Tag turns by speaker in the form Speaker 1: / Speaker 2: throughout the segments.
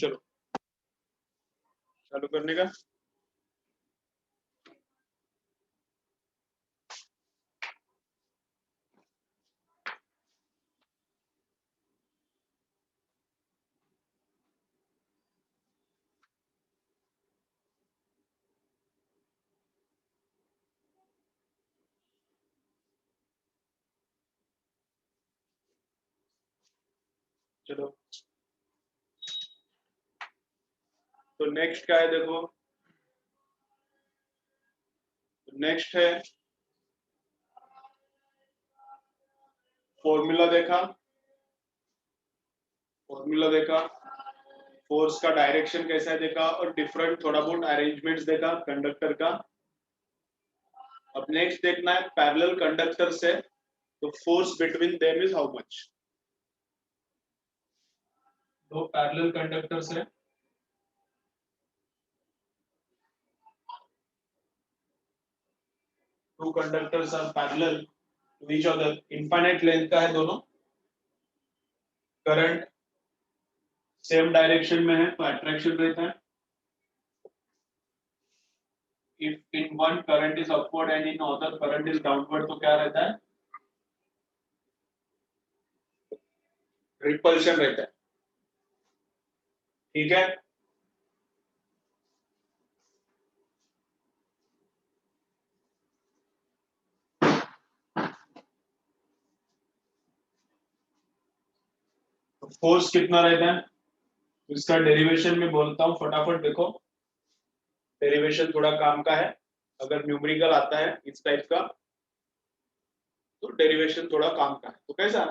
Speaker 1: चलो चालू करने का। चलो तो नेक्स्ट क्या है देखो, नेक्स्ट है फॉर्मूला देखा, फॉर्मूला देखा, फोर्स का डायरेक्शन कैसा है देखा, और डिफरेंट थोड़ा बहुत अरेंजमेंट्स देखा कंडक्टर का। अब नेक्स्ट देखना है पैरेलल कंडक्टर से तो force between them is how much. दो पैरेलल कंडक्टर से two conductors are parallel to each other, infinite length का है दोनों, करंट सेम डायरेक्शन में है तो अट्रैक्शन रहता है। If in one current is upward and in other current is downward तो क्या रहता है, रिपल्शन रहता है। ठीक है, तो फोर्स कितना रहता है, इसका डेरिवेशन में बोलता हूं फटाफट देखो, डेरिवेशन थोड़ा काम का है, अगर न्यूमेरिकल आता है इस टाइप का तो डेरिवेशन थोड़ा काम का है। तो कैसा,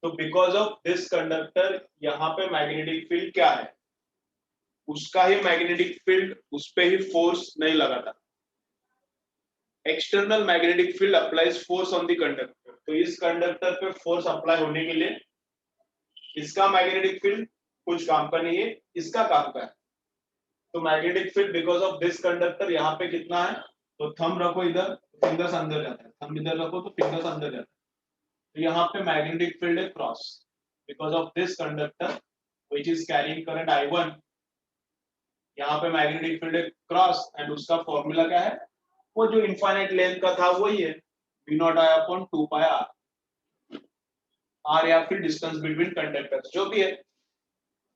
Speaker 1: तो बिकॉज ऑफ दिस कंडक्टर यहाँ पे मैग्नेटिक फील्ड क्या है, उसका ही मैग्नेटिक फील्ड, उस पे ही फोर्स नहीं लगा था। External magnetic field applies force on the conductor, तो इस कंडक्टर पे फोर्स अप्लाई होने के लिए इसका मैग्नेटिक फील्ड कुछ काम का नहीं है, इसका काम का है। तो magnetic field because of this conductor यहाँ पे कितना है, तो थंब रखो इधर, फिंगर्स अंदर जाता है, थंब इधर रखो तो फिंगर्स अंदर जाता है। तो यहाँ पे मैग्नेटिक फील्ड है cross, because of this conductor which is carrying current I1, यहाँ पे मैग्नेटिक फील्ड है क्रॉस, एंड उसका फॉर्मूला क्या है, वो जो इनफाइनाइट लेंथ का था वही है, V0I/2πr, r या फिर डिस्टेंस बिटवीन कंडक्टर्स जो भी है,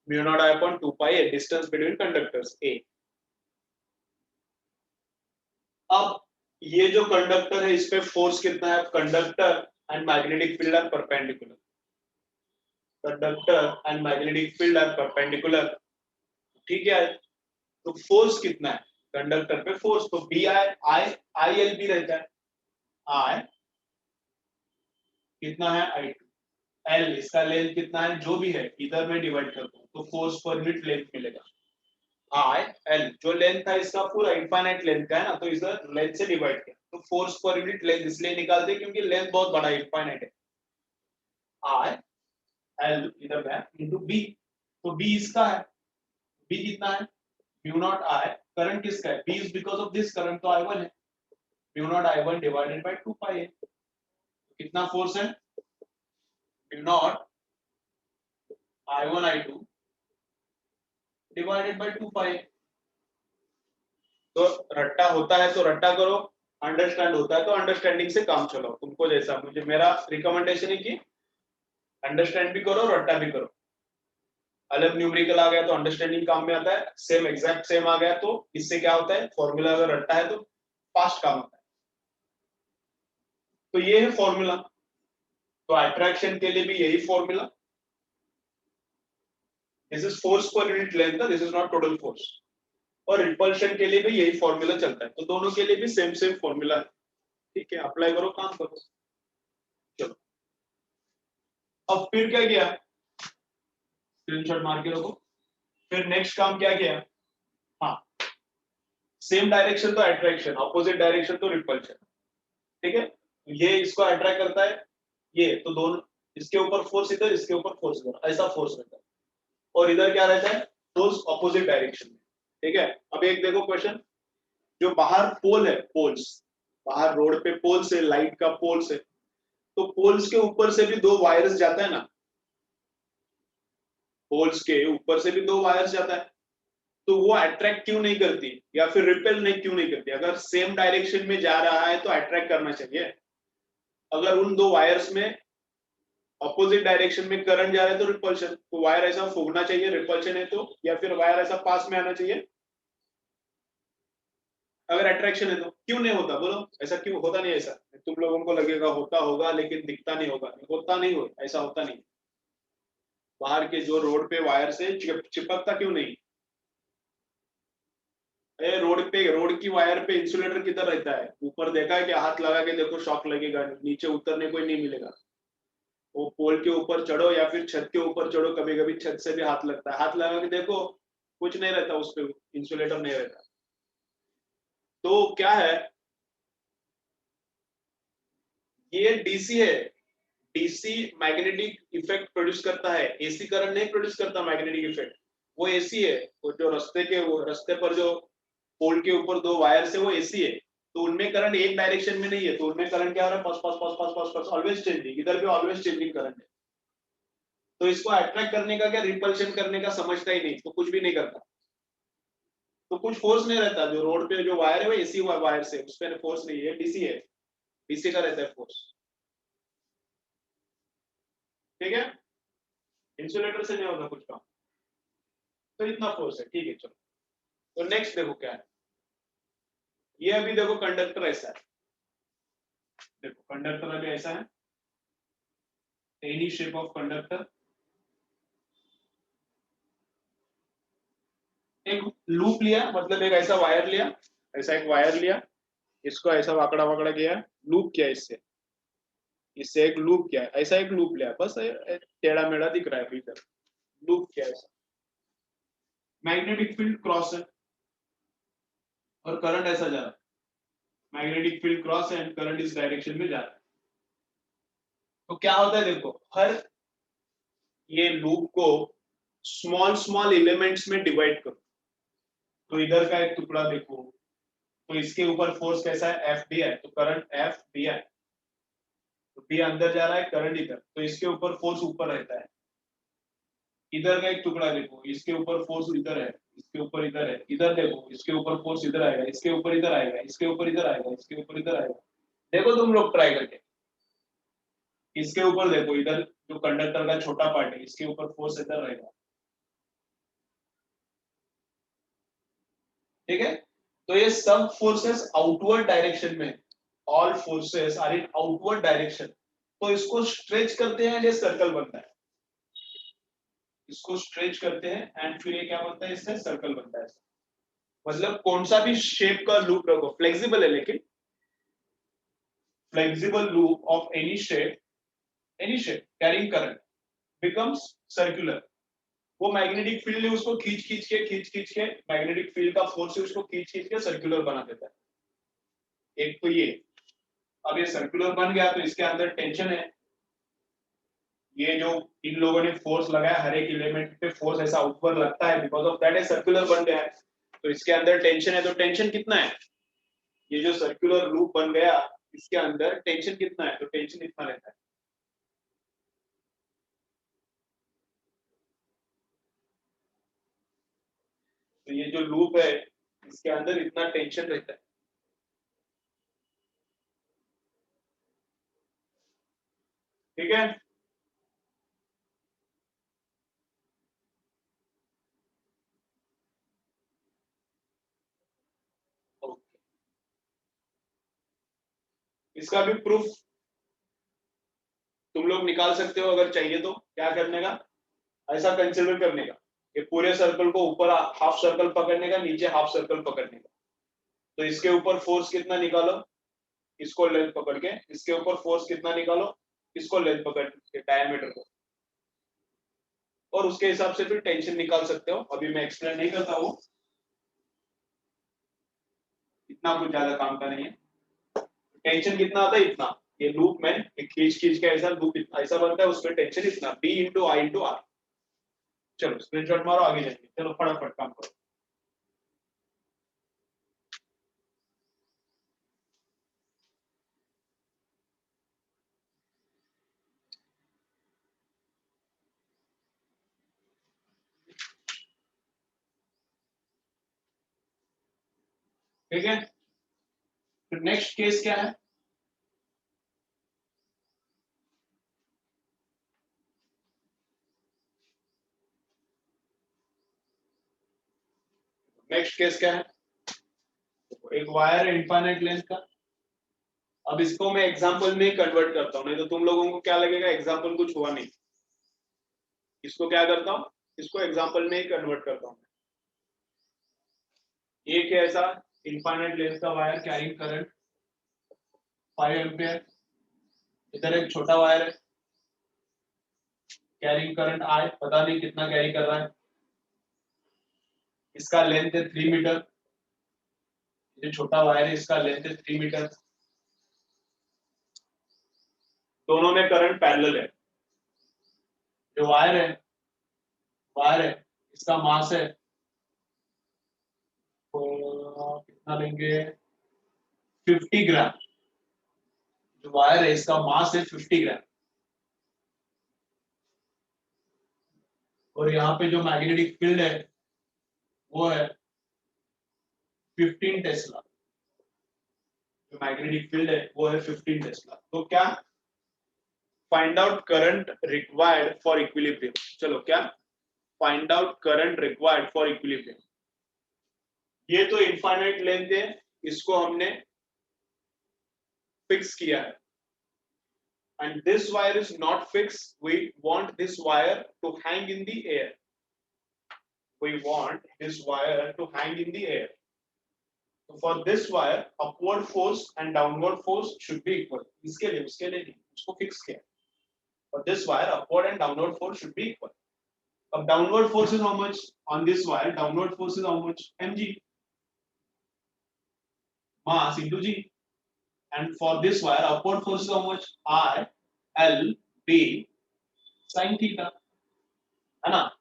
Speaker 1: V0I/2π distance between conductors A। अब ये जो कंडक्टर है इस पे फोर्स कितना है, conductor and magnetic field are perpendicular, conductor and magnetic field are perpendicular. ठीक है, तो फोर्स कितना है कंडक्टर पे, फोर्स तो BI भी रहता है, I कितना है I2, L इसका लेंथ कितना है जो भी है, इधर में डिवाइड कर दो तो फोर्स पर यूनिट लेंथ मिलेगा। I L जो लेंथ था इसका पूरा इनफाइनाइट लेंथ का है ना, तो इधर लेंथ से डिवाइड किया तो फोर्स पर यूनिट लेंथ इसलिए निकालते क्योंकि लेंथ बहुत बड़ा इनफाइनाइट है। I L इधर है इनटू B, तो B इसका है, B कितना है mu0I, करंट किसका है, B is because of this current तो I1 है, mu0I1 डिवाइडेड बाय 2π है, तो कितना फोर्स है mu0I1I2 डिवाइडेड बाय 2π। तो रट्टा होता है तो रट्टा करो, अंडरस्टैंड होता है तो अंडरस्टैंडिंग से काम चलाओ, तुमको जैसा, मुझे मेरा रिकमेंडेशन है कि अंडरस्टैंड भी करो रट्टा भी करो। अलग न्यूमेरिकल आ गया तो अंडरस्टैंडिंग काम में आता है, सेम एग्जैक्ट सेम आ गया तो इससे क्या होता है, फॉर्मूला अगर रट्टा है तो फास्ट काम होता है। तो ये है फॉर्मूला, तो अट्रैक्शन के लिए भी यही formula, this is force per unit length, this is not total force, और रिपल्शन के लिए भी यही फॉर्मूला चलता है, तो दोनों के लिए भी सेम सेम फॉर्मूला है। ठीक है, अप्लाई करो काम करो। चलो अब फिर क्या किया, स्क्रीनशॉट मार के रखो, फिर नेक्स्ट काम क्या किया, हाँ सेम डायरेक्शन तो अट्रैक्शन, ऑपोजिट डायरेक्शन तो रिपल्शन। ठीक है, ये इसको अट्रैक्ट करता है, ये तो दोनों इसके ऊपर फोर्स इधर, इसके ऊपर फोर्स इधर, ऐसा फोर्स रहता है, और इधर क्या रहता है, फोर्स ऑपोजिट डायरेक्शन में। ठीक है, अब एक देखो क्वेश्चन, जो बाहर पोल है, पोल्स बाहर रोड पे पोल्स है, लाइट का पोल्स है, तो पोल्स के ऊपर से भी दो वायर्स जाता है ना, होल्स के ऊपर से भी दो वायर्स जाता है, तो वो अट्रैक्ट क्यों नहीं करती या फिर रिपेल नहीं क्यों नहीं करती? अगर सेम डायरेक्शन में जा रहा है तो अट्रैक्ट करना चाहिए। अगर उन दो वायर्स में अपोजिट डायरेक्शन में करंट जा रहा है तो रिपल्शन, तो वायर ऐसा फूकना चाहिए रिपल्शन है तो, या फिर वायर ऐसा पास में आना चाहिए अगर अट्रैक्शन है तो? क्यों नहीं होता बोलो? ऐसा क्यों होता नहीं? ऐसा तुम लोगों को लगेगा होता होगा लेकिन दिखता नहीं होगा, होता नहीं हो, ऐसा होता नहीं। बाहर के जो रोड पे वायर से चिपकता क्यों नहीं? रोड की वायर पे इंसुलेटर किधर रहता है? ऊपर देखा है कि हाथ लगा के देखो शॉक लगेगा, नीचे उतरने को ही नहीं मिलेगा। वो पोल के ऊपर चढ़ो या फिर छत के ऊपर चढ़ो, कभी कभी छत से भी हाथ लगता है, हाथ लगा के देखो कुछ नहीं रहता उस पे, इंसुलेटर नहीं रहता। तो क्या है, ये डीसी है, डीसी मैग्नेटिक इफेक्ट प्रोड्यूस करता है, एसी करंट नहीं प्रोड्यूस करता मैग्नेटिक इफेक्ट। वो एसी है, वो जो रास्ते पर जो पोल के ऊपर दो वायर है वो एसी है, तो उनमें करंट एक डायरेक्शन में नहीं है, तो उनमें करंट क्या हो रहा है? पास पास पास पास पास पास ऑलवेज चेंजिंग, इधर भी ऑलवेज चेंजिंग करंट है। तो इसको अट्रैक्ट करने का क्या, रिपल्शन करने का समझता ही नहीं, तो कुछ भी नहीं करता, तो कुछ फोर्स नहीं रहता। जो रोड पे जो वायर है वो एसी वायर से, उस पर फोर्स नहीं है, डीसी है, डीसी का रहता है फोर्स। ठीक है, इंसुलेटर से नहीं होगा कुछ काम, तो इतना फोर्स है। ठीक है चलो, तो नेक्स्ट देखो क्या है, ये अभी देखो कंडक्टर ऐसा है, देखो कंडक्टर अभी ऐसा है, एनी शेप ऑफ कंडक्टर, एक लूप लिया, मतलब एक ऐसा वायर लिया, ऐसा एक वायर लिया, इसको ऐसा वाकड़ा वाकड़ा किया, लूप किया इससे, इससे एक लूप किया, ऐसा एक लूप लिया, बस टेढ़ा मेढ़ा दिख रहा है भीतर, लूप किया ऐसा। मैग्नेटिक फील्ड क्रॉस है और करंट ऐसा जा रहा है, मैग्नेटिक फील्ड क्रॉस है एंड करंट इस डायरेक्शन में जा रहा है। तो क्या होता है देखो, हर ये लूप को स्मॉल स्मॉल एलिमेंट्स में डिवाइड करो, तो इधर का एक टुकड़ा देखो, तो इसके ऊपर फोर्स कैसा है? एफ डी है, तो करंट एफ डी है, तो डी अंदर जा रहा है, करंट इधर, तो इसके ऊपर फोर्स ऊपर रहता है। इधर का एक टुकड़ा देखो, इसके ऊपर फोर्स इधर है, इसके ऊपर इधर है, इधर देखो इसके ऊपर फोर्स इधर आएगा, इसके ऊपर इधर आएगा, इसके ऊपर इधर आएगा, इसके ऊपर इधर आएगा। देखो तुम लोग ट्राई करके, इसके ऊपर देखो, इधर जो कंडक्टर का छोटा पार्ट है इसके ऊपर फोर्स इधर रहेगा। ठीक है, तो ये सब फोर्सेस आउटवर्ड डायरेक्शन में, all forces are in outward direction, तो इसको स्ट्रेच करते हैं, ये सर्कल बनता है, इसको स्ट्रेच करते हैं एंड फिर ये क्या बनता है? इससे सर्कल बनता है। मतलब कौन सा भी शेप का लूप रखो, फ्लेक्सिबल है लेकिन, flexible loop of any shape carrying current becomes circular. वो मैग्नेटिक फील्ड है, उसको खींच खींच के मैग्नेटिक फील्ड का फोर्स है, उसको खींच खींच के सर्कुलर बना देता है। एक तो ये, अब ये सर्कुलर बन गया तो इसके अंदर टेंशन है, ये जो इन लोगों ने फोर्स लगाया हर एक एलिमेंट पे, फोर्स ऐसा ऊपर लगता है, बिकॉज ऑफ दैट है सर्कुलर बन गया है। तो इसके अंदर टेंशन है, तो टेंशन कितना है? ये जो सर्कुलर लूप बन गया इसके अंदर टेंशन कितना है? तो टेंशन इतना रहता है। तो ये जो लूप है इसके अंदर इतना टेंशन रहता है। ठीक है, इसका भी प्रूफ तुम लोग निकाल सकते हो अगर चाहिए तो। क्या करने का? ऐसा कंसिडर करने का, ये पूरे सर्कल को ऊपर हाफ सर्कल पकड़ने का, नीचे हाफ सर्कल पकड़ने का, तो इसके ऊपर फोर्स कितना निकालो, इसको लेंथ पकड़ के, इसके ऊपर फोर्स कितना निकालो, इसको लेंथ पकड़ के डायमीटर को, और उसके हिसाब से फिर टेंशन निकाल सकते हो। अभी मैं एक्सप्लेन नहीं करता हूँ, इतना कुछ ज्यादा काम का नहीं है। टेंशन कितना आता है? इतना, ये लूप में खींच खींच के ऐसा लूप ऐसा बनता है, उसमें टेंशन इतना, B into I into R. चलो स्क्रीनशॉट मारो, आगे जाएंगे, चलो फटाफट काम करो। ठीक है, फिर नेक्स्ट केस क्या है, नेक्स्ट केस क्या है, एक वायर है इनफाइनाइट लेंथ का। अब इसको मैं एग्जांपल में कन्वर्ट करता हूं, नहीं तो तुम लोगों को क्या लगेगा एग्जांपल कुछ हुआ नहीं। इसको क्या करता हूं, इसको एग्जांपल में ही कन्वर्ट करता हूं। एक है ऐसा इनफाइनाइट लेंथ का वायर कैरिंग करंट 5 एम्पियर, इधर एक छोटा वायर है कैरिंग करंट आई, पता नहीं कितना कैरी कर रहा है, इसका लेंथ है 3 मीटर, ये छोटा वायर है इसका लेंथ है 3 मीटर, दोनों में करंट पैरेलल है। जो वायर है इसका मास है तो कितना लेंगे 50 ग्राम, जो वायर है इसका मास है 50 ग्राम, और यहाँ पे जो मैग्नेटिक फील्ड है वो है 15 टेस्ला, जो मैग्नेटिक फील्ड है वो है 15 टेस्ला। तो क्या, find out current required for equilibrium. चलो क्या, find out current required for equilibrium. ये तो इनफाइनाइट लेंथ है, इसको हमने फिक्स किया है, and this wire is not fixed, we want this wire to hang in the air, we want this wire to hang in the air. So for this wire upward force and downward force should be equal, इसके लिए उसके लिए नहीं, उसको fix किया। For this wire upward and downward force should be equal. अब downward force is how much on this wire, downward force is how much mg, mass into g, and for this wire upward force is how much I L B sin theta, है ना।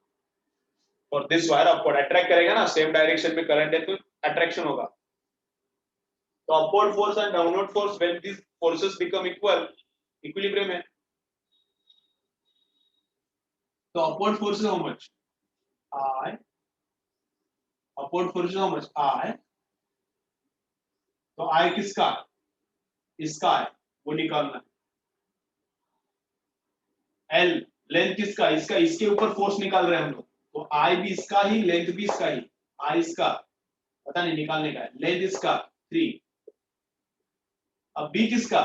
Speaker 1: और this wire upward attract करेगा ना, same direction में current है तो attraction होगा। तो upward force and downward force when this forces become equal, equilibrium है। तो upward force is how much I, upward force is how much I, तो आई किसका, इसका है, वो निकालना है। एल लेंथ किसका, इसका, इसके ऊपर फोर्स निकाल रहे हैं हम लोग, तो आई भी इसका ही, लेंथ भी इसका ही, आई इसका पता नहीं निकालने का है, लेंथ इसका 3। अब बी किसका,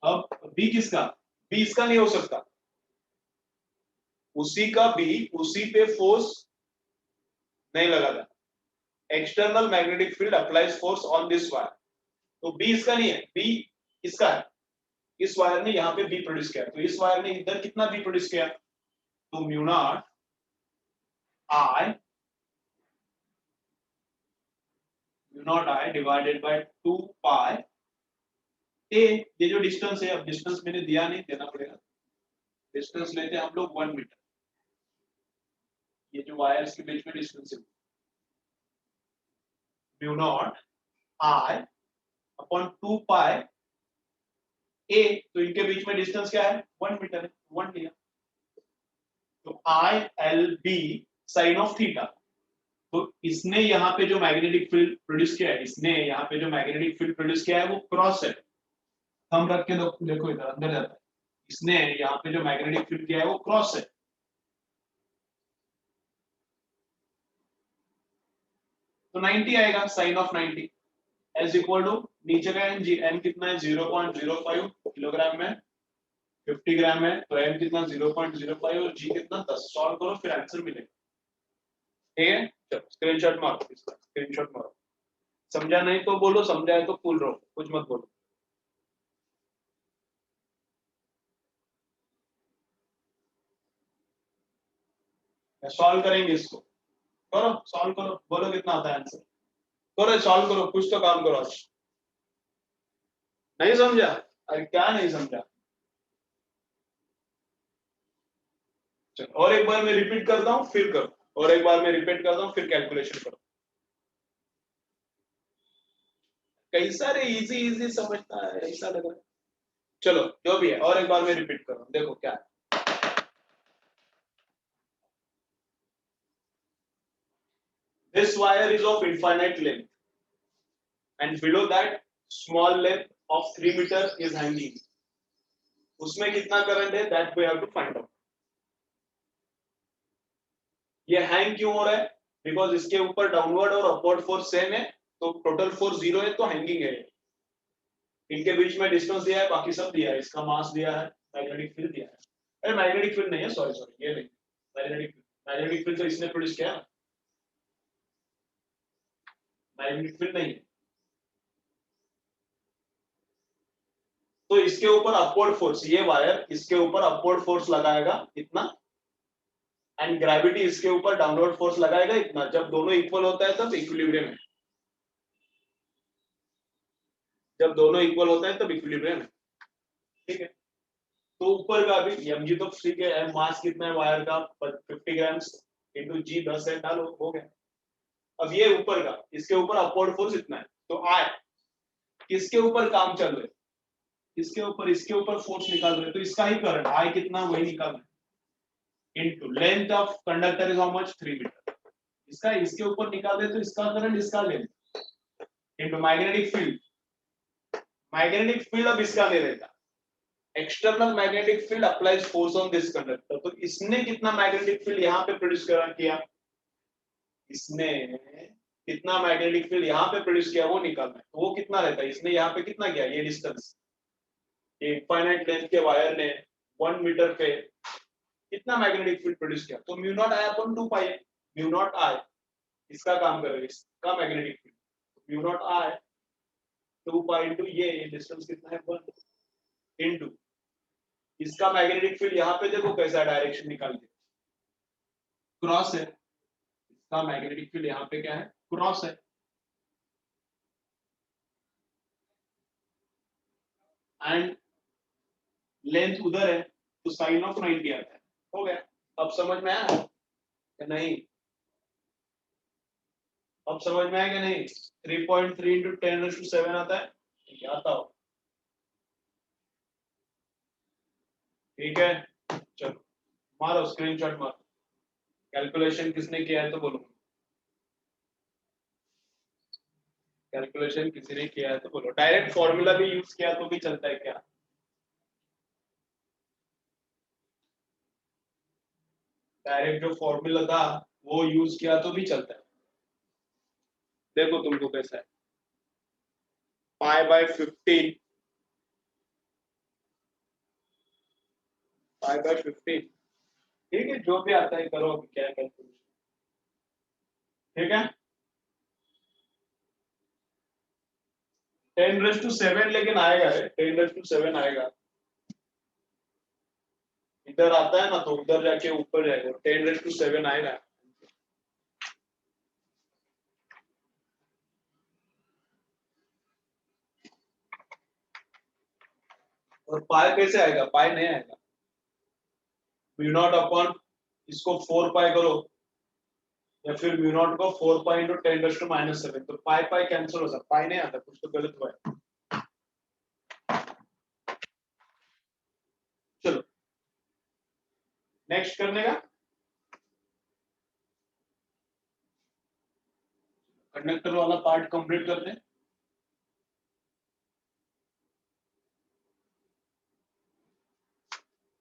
Speaker 1: अब बी किसका, बी इसका नहीं हो सकता, उसी का बी, उसी पे फोर्स नहीं लगा था, external magnetic field applies force on this wire, तो बी इसका नहीं है, बी इसका है, इस वायर ने यहाँ पे बी प्रोड्यूस किया, तो इस वायर ने इधर कितना बी प्रोड्यूस किया, तो mu not I divided by 2 पाई ए, ये जो डिस्टेंस है, अब डिस्टेंस मैंने दिया नहीं, देना पड़ेगा, डिस्टेंस लेते हैं हम लोग 1 मीटर, ये जो वायर्स के बीच में डिस्टेंस है म्यू नॉट आई अपॉन 2 पाई ए, तो इनके बीच में डिस्टेंस क्या है 1 मीटर है, 1 लिया, तो I L B sine of theta. तो इसने यहाँ पे जो मैग्नेटिक फील्ड प्रोड्यूस किया है, इसने यहाँ पे जो मैग्नेटिक फील्ड प्रोड्यूस किया है वो क्रॉस है, थंब रख के देखो इधर अंदर जाता है, इसने यहाँ पे जो मैग्नेटिक फील्ड किया है वो क्रॉस है, तो 90 आएगा, sine of 90 as equal to नीचे का एम जी, एम कितना है 0.05 किलोग्राम में, 50 ग्राम है, तो एम कितना 0.05 और जी कितना 10, सॉल्व करो फिर आंसर मिलेगा। ठीक है, चलो स्क्रीनशॉट मारो, इसका स्क्रीनशॉट मारो, समझा नहीं तो बोलो, समझाए तो कूल रहो, कुछ मत बोलो। सॉल्व करेंगे इसको, करो सॉल्व करो, बोलो कितना आता है आंसर, करो सॉल्व करो, कुछ तो काम करो आज। नहीं समझा, अरे क्या नहीं समझा, चलो और एक बार मैं रिपीट करता हूँ फिर करो, और एक बार मैं रिपीट करता हूँ फिर कैलकुलेशन करो। कई सारे इजी इजी समझता है, ऐसा लग रहा है, चलो जो भी है और एक बार मैं रिपीट कर रहा हूँ, देखो क्या है। this wire is of infinite length and below that small length of 3 meter is hanging. उसमें कितना करंट है that we have to find out. ये हैंग क्यों हो रहा है? बिकॉज इसके ऊपर डाउनवर्ड और अपवर्ड फोर्स सेम है, तो टोटल फोर्स 0 है, तो हैंगिंग है. इनके बीच में डिस्टेंस दिया है, बाकी सब दिया है, इसका मास दिया है, मैग्नेटिक फील्ड दिया है. अरे मैग्नेटिक फील्ड नहीं है, सॉरी ये नहीं, मैग्नेटिक फील्ड तो इसने प्रोड्यूस किया, मैग्नेटिक फील्ड नहीं है. तो इसके ऊपर अपवर्ड फोर्स, ये वायर इसके ऊपर अपवर्ड फोर्स लगाएगा इतना, एंड ग्रेविटी इसके ऊपर डाउनवर्ड फोर्स लगाएगा इतना. जब दोनों इक्वल होता है तब इक्विलिब्रियम है, जब दोनों इक्वल होता है तब इक्विलिब्रियम है. ठीक है, तो ऊपर का भी mg तो ठीक है, मास कितना है वायर का 50 ग्राम्स इनटू जी 10 है, डालो, हो गया. अब ये ऊपर का, इसके ऊपर अपवर्ड फोर्स इतना है, तो आई किसके ऊपर काम चल रहे, इसके ऊपर फोर्स निकाल रहे, तो इसका ही करंट आई कितना वही निकाल रहे, into length of conductor is how much 3 metre. इसका इसके ऊपर निकाल दे तो इसका करंट, इसका length, into magnetic field. Magnetic field अब इसका नहीं रहता, external magnetic field applies force on this conductor. तो इसने कितना मैग्नेटिक फील्ड यहाँ पे प्रोड्यूस किया, इसने कितना मैग्नेटिक फील्ड यहाँ पे प्रोड्यूस किया वो निकालना है. तो वो कितना रहता है, इसने यहाँ पे कितना किया, ये डिस्टेंस, ये इनफाइनाइट लेंथ के वायर ने 1 मीटर पे कितना मैग्नेटिक फील्ड प्रोड्यूस किया, तो mu not I upon 2 pi. Mu not I इसका काम करेगा, इसका magnetic field, mu not I 2 pi into ये डिस्टेंस कितना है 1 इनटू इसका मैग्नेटिक फील्ड. यहाँ पे देखो कैसा डायरेक्शन निकाल के, क्रॉस है, इसका मैग्नेटिक फील्ड यहाँ पे क्या है, क्रॉस है. एंड लेंथ उधर है, तो साइन ऑफ 90 आता है. हो गया. अब समझ में आया या नहीं, अब समझ में आया कि नहीं. 3.3 इंटू 10⁻⁷ आता है, आता हो. ठीक है, चलो मारो स्क्रीनशॉट मारो. कैलकुलेशन किसने किया है तो बोलो, कैलकुलेशन किसी ने किया है तो बोलो. डायरेक्ट फॉर्मूला भी यूज किया तो भी चलता है क्या, डायरेक्ट जो फॉर्मूला था वो यूज किया तो भी चलता है. देखो तुमको कैसा है, π/15 π/15. ठीक है, जो भी आता है करो, अभी क्या कैलकुलेशन. ठीक है, 10⁻⁷ लेकिन आएगा रे, 10⁻⁷ आएगा. इधर आता है ना तो उधर जाके ऊपर जाएगा, 10⁻⁷ आएगा. और पाई कैसे आएगा, पाई नहीं आएगा. म्यू नॉट अपॉन इसको 4 पाई करो, या फिर म्यू नॉट को 4 पाई इंटू 10⁻⁷, तो पाई पाई कैंसिल हो जाता, पाई नहीं आता, कुछ तो गलत हुआ है. चलो नेक्स्ट करने का, कंडक्टर वाला पार्ट कंप्लीट करते हैं.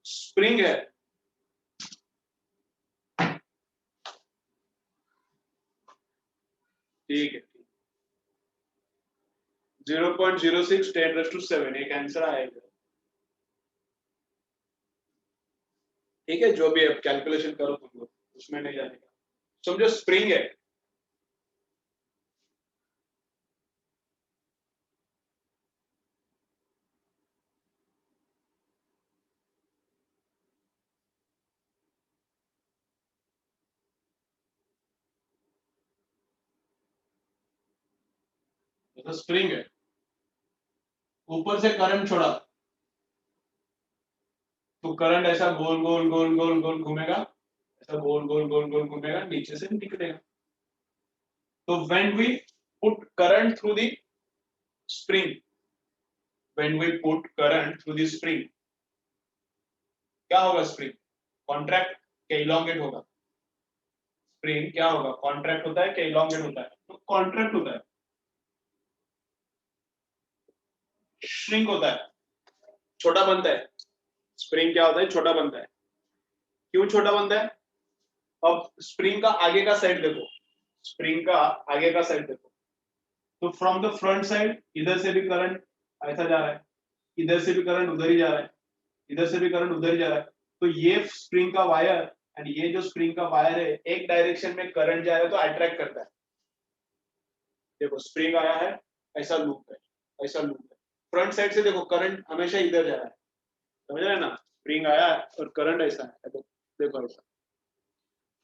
Speaker 1: स्प्रिंग है, ठीक है, 0.06 10⁻⁷, एक आंसर आएगा. ठीक है, जो भी अब कैलकुलेशन करो तुमको, उसमें नहीं जाने का. समझो स्प्रिंग है, तो स्प्रिंग है, ऊपर से करंट छोड़ा तो करंट ऐसा गोल गोल गोल गोल गोल घूमेगा, ऐसा गोल गोल गोल गोल घूमेगा, नीचे से निकलेगा. तो when we put current through the spring, when we put current through the spring, क्या होगा, स्प्रिंग कॉन्ट्रैक्ट क्या इलोंगेट होगा, स्प्रिंग क्या होगा, कॉन्ट्रैक्ट होता है क्या इलॉन्गेट होता है, तो कॉन्ट्रैक्ट होता है, श्रिंक होता है, छोटा बनता है। स्प्रिंग क्या होता है, छोटा बनता है। क्यों छोटा बनता है, अब स्प्रिंग का आगे का साइड देखो, स्प्रिंग का आगे का साइड देखो, तो फ्रॉम द फ्रंट साइड इधर से भी करंट ऐसा जा रहा है, इधर से भी करंट उधर ही जा रहा है, इधर से भी करंट उधर ही जा रहा है, तो ये स्प्रिंग का वायर एंड ये जो स्प्रिंग का वायर है एक डायरेक्शन में करंट जा रहा है तो अट्रैक्ट करता है। देखो स्प्रिंग आया है, ऐसा लूप है, ऐसा लूप है, फ्रंट साइड से देखो करंट हमेशा इधर जा रहा है, समझ रहे हैं ना, स्प्रिंग आया है और करंट ऐसा है, देखो ऐसा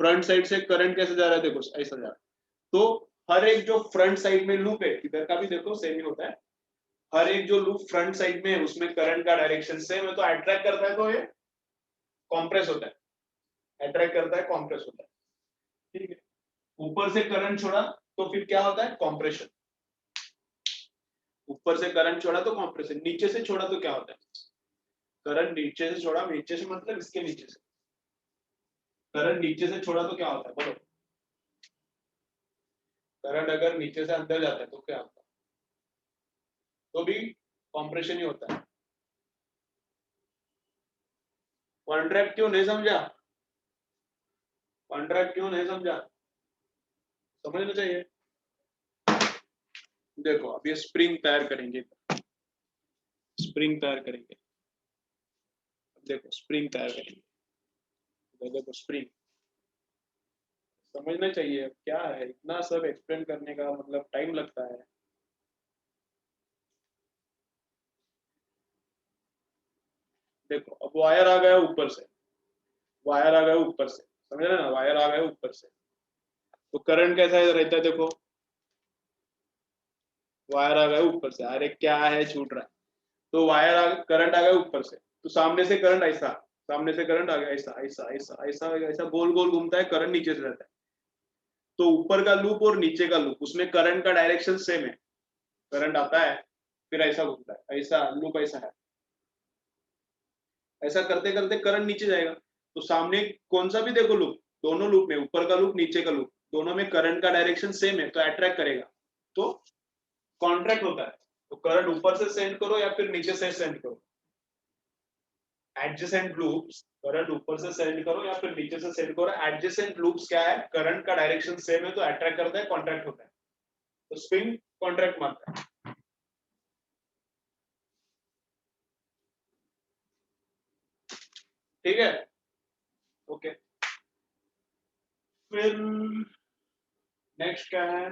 Speaker 1: फ्रंट साइड से करंट कैसे जा रहा है, देखो ऐसा जा रहा है। तो हर एक जो फ्रंट साइड में लूप है, इधर का भी देखो सेम ही होता है, हर एक जो लूप फ्रंट साइड में है उसमें करंट का डायरेक्शन सेम है, तो अट्रैक्ट करता है तो ये कॉम्प्रेस होता है, अट्रैक्ट करता है कॉम्प्रेस होता है, ठीक है। ऊपर से करंट छोड़ा तो फिर क्या होता है, कॉम्प्रेशन। ऊपर से करंट छोड़ा तो कॉम्प्रेशन, नीचे से छोड़ा तो क्या होता है, करंट नीचे से छोड़ा, नीचे से मतलब इसके नीचे से, करंट नीचे से छोड़ा तो क्या होता है बोलो, करंट अगर नीचे से अंदर जाता है तो क्या होता है, तो भी कॉम्प्रेशन ही होता है। कॉन्ट्रैक्ट क्यों नहीं समझा, कॉन्ट्रैक्ट क्यों नहीं समझा, समझना चाहिए। देखो अब ये स्प्रिंग तैयार करेंगे, स्प्रिंग तैयार करेंगे, देखो स्प्रिंग तैयार करेंगे, देखो स्प्रिंग समझना चाहिए। अब क्या है इतना सब एक्सप्लेन करने का मतलब टाइम लगता है। देखो अब वायर आ गया ऊपर से, वायर आ गया ऊपर से, समझ रहे ना, वायर आ गया ऊपर से, तो करंट कैसा रहता है, देखो वायर आ गया ऊपर से, अरे क्या है छूट रहा है, तो करंट आ गया ऊपर से, तो सामने से करंट ऐसा, सामने से करंट आ गया ऐसा ऐसा ऐसा ऐसा ऐसा गोल गोल घूमता है, करंट नीचे से रहता है। तो ऊपर का लूप और नीचे का लूप उसमें करंट का डायरेक्शन सेम है, करंट आता है फिर ऐसा घूमता है, ऐसा लूप ऐसा है, ऐसा करते करते करंट नीचे जाएगा। तो सामने कौन सा भी देखो लूप, दोनों लूप में ऊपर का लूप नीचे का लूप दोनों में करंट का डायरेक्शन सेम है, तो अट्रैक्ट करेगा, तो कॉन्ट्रैक्ट होता है। तो करंट ऊपर से सेंड करो या फिर नीचे से सेंड करो, एडजेसेंट लूप्स, करंट ऊपर से सेंड करो या फिर नीचे से सेंड करो, एडजेसेंट लूप्स क्या है, करंट का डायरेक्शन सेम है तो अट्रैक्ट करता है, कॉन्ट्रैक्ट होता है, तो स्प्रिंग कॉन्ट्रैक्ट मारता है। ठीक है, ओके। फिर नेक्स्ट क्या है,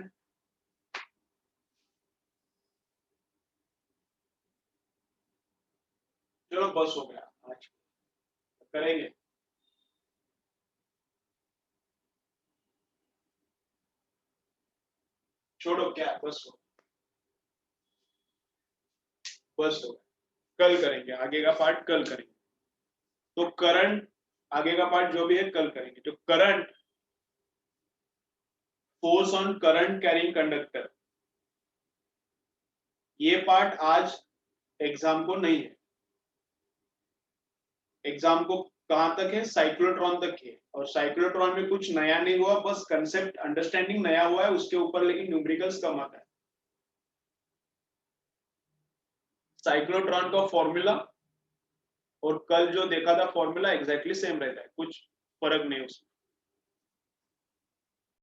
Speaker 1: चलो बस हो गया आज करेंगे, छोड़ो क्या बस हो, बस हो गया, कल करेंगे आगे का पार्ट, कल करेंगे। तो करंट आगे का पार्ट जो भी है कल करेंगे, तो current, force on current carrying conductor, ये पार्ट आज एग्जाम को नहीं है, एग्जाम को कहां तक है, साइक्लोट्रॉन तक है, और साइक्लोट्रॉन में कुछ नया नहीं हुआ, बस कंसेप्ट अंडरस्टैंडिंग नया हुआ है उसके ऊपर, लेकिन न्यूमेरिकल्स कम आता है। साइक्लोट्रॉन का फॉर्मूला और कल जो देखा था फॉर्मूला एग्जैक्टली सेम रहता है, कुछ फर्क नहीं उसमें।